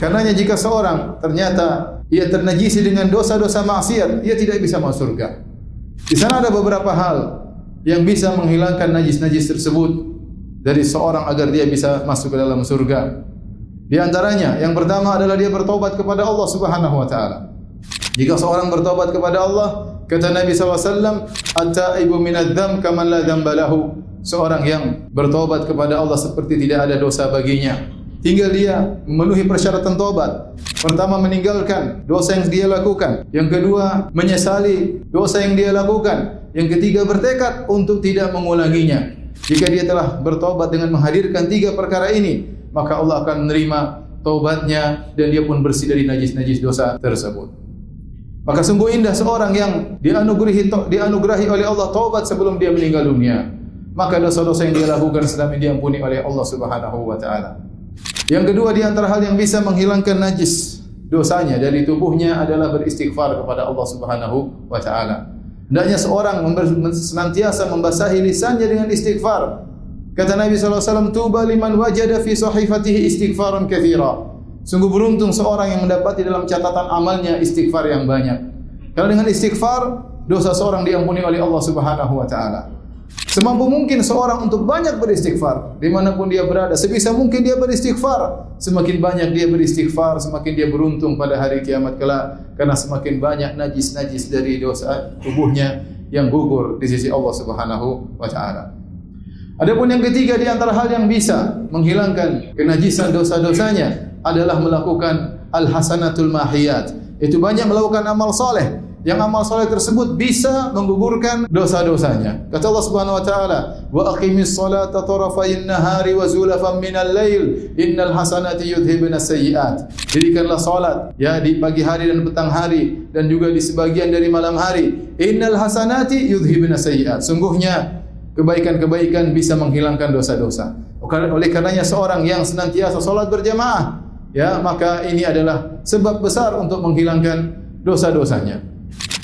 Karenanya jika seorang ternyata ia ternajisi dengan dosa-dosa maksiat, ia tidak bisa masuk surga. Di sana ada beberapa hal yang bisa menghilangkan najis-najis tersebut dari seorang agar dia bisa masuk ke dalam surga. Di antaranya, yang pertama adalah dia bertobat kepada Allah Subhanahu wa taala. Jika seorang bertobat kepada Allah, kata Nabi SAW, at-taibu minadz-dzam kaman la dzamba lahu. Seorang yang bertobat kepada Allah seperti tidak ada dosa baginya. Tinggal dia memenuhi persyaratan tobat. Pertama, meninggalkan dosa yang dia lakukan. Yang kedua, menyesali dosa yang dia lakukan. Yang ketiga, bertekad untuk tidak mengulanginya. Jika dia telah bertobat dengan menghadirkan 3 perkara ini, maka Allah akan menerima taubatnya dan dia pun bersih dari najis-najis dosa tersebut. Maka sungguh indah seorang yang dianugerahi oleh Allah taubat sebelum dia meninggal dunia. Maka dosa-dosa yang dia lakukan selama ini diampuni oleh Allah Subhanahu wa taala. Yang kedua di antara hal yang bisa menghilangkan najis dosanya dari tubuhnya adalah beristighfar kepada Allah Subhanahu wa taala. Hendaknya seorang senantiasa membasahi lisannya dengan istighfar. Kata Nabi SAW, tuba liman wajada fi sahifatihi istighfaran katsira. Sungguh beruntung seorang yang mendapati dalam catatan amalnya istighfar yang banyak. Karena dengan istighfar, dosa seorang diampuni oleh Allah Subhanahu wa taala. Semampu mungkin seorang untuk banyak beristighfar dimanapun dia berada. Sebisa mungkin dia beristighfar. Semakin banyak dia beristighfar, semakin dia beruntung pada hari kiamat kelak. Karena semakin banyak najis-najis dari dosa tubuhnya yang gugur di sisi Allah Subhanahu wa taala. Adapun yang ketiga di antara hal yang bisa menghilangkan kenajisan dosa-dosanya adalah melakukan al-hasanatul mahiyat. Itu banyak melakukan amal soleh. Yang amal soleh tersebut bisa menggugurkan dosa-dosanya. Kata Allah Subhanahu wa taala, "Wa aqimis salata tarafayn nahari wa zulafan minal lail, innal hasanati yudhibna sayyi'at." Dirikanlah salat ya di pagi hari dan petang hari dan juga di sebagian dari malam hari. Innal hasanati yudhibna sayyi'at. Sungguhnya kebaikan-kebaikan bisa menghilangkan dosa-dosa. Oleh karenanya seorang yang senantiasa salat berjamaah, ya, maka ini adalah sebab besar untuk menghilangkan dosa-dosanya.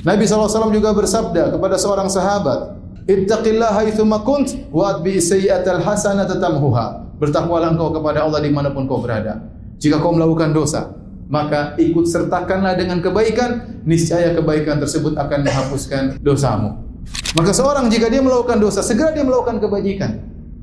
Nabi SAW juga bersabda kepada seorang sahabat, "Ittaqillaha haitsuma kunt wa atbi'is sayyi'atal hasanata tamhuha." Bertakwalah engkau kepada Allah dimanapun kau berada. Jika kau melakukan dosa, maka ikut sertakanlah dengan kebaikan, niscaya kebaikan tersebut akan menghapuskan dosamu. Maka seorang jika dia melakukan dosa, segera dia melakukan kebajikan.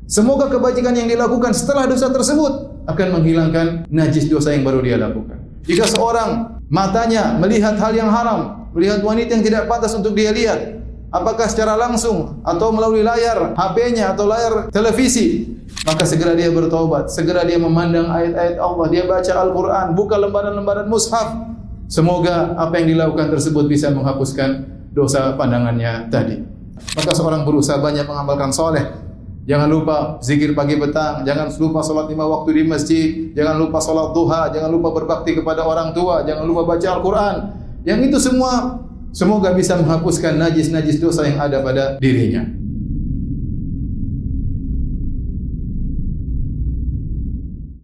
Semoga kebajikan yang dilakukan setelah dosa tersebut akan menghilangkan najis dosa yang baru dia lakukan. Jika seorang matanya melihat hal yang haram, melihat wanita yang tidak pantas untuk dia lihat, apakah secara langsung atau melalui layar HP-nya atau layar televisi, maka segera dia bertaubat, segera dia memandang ayat-ayat Allah, dia baca Al-Quran, buka lembaran-lembaran mushaf. Semoga apa yang dilakukan tersebut bisa menghapuskan dosa pandangannya tadi. Maka seorang berusaha banyak mengamalkan soleh. Jangan lupa zikir pagi petang, jangan lupa salat 5 waktu di masjid, jangan lupa salat duha, jangan lupa berbakti kepada orang tua, jangan lupa baca Al-Quran. Yang itu semua semoga bisa menghapuskan najis-najis dosa yang ada pada dirinya.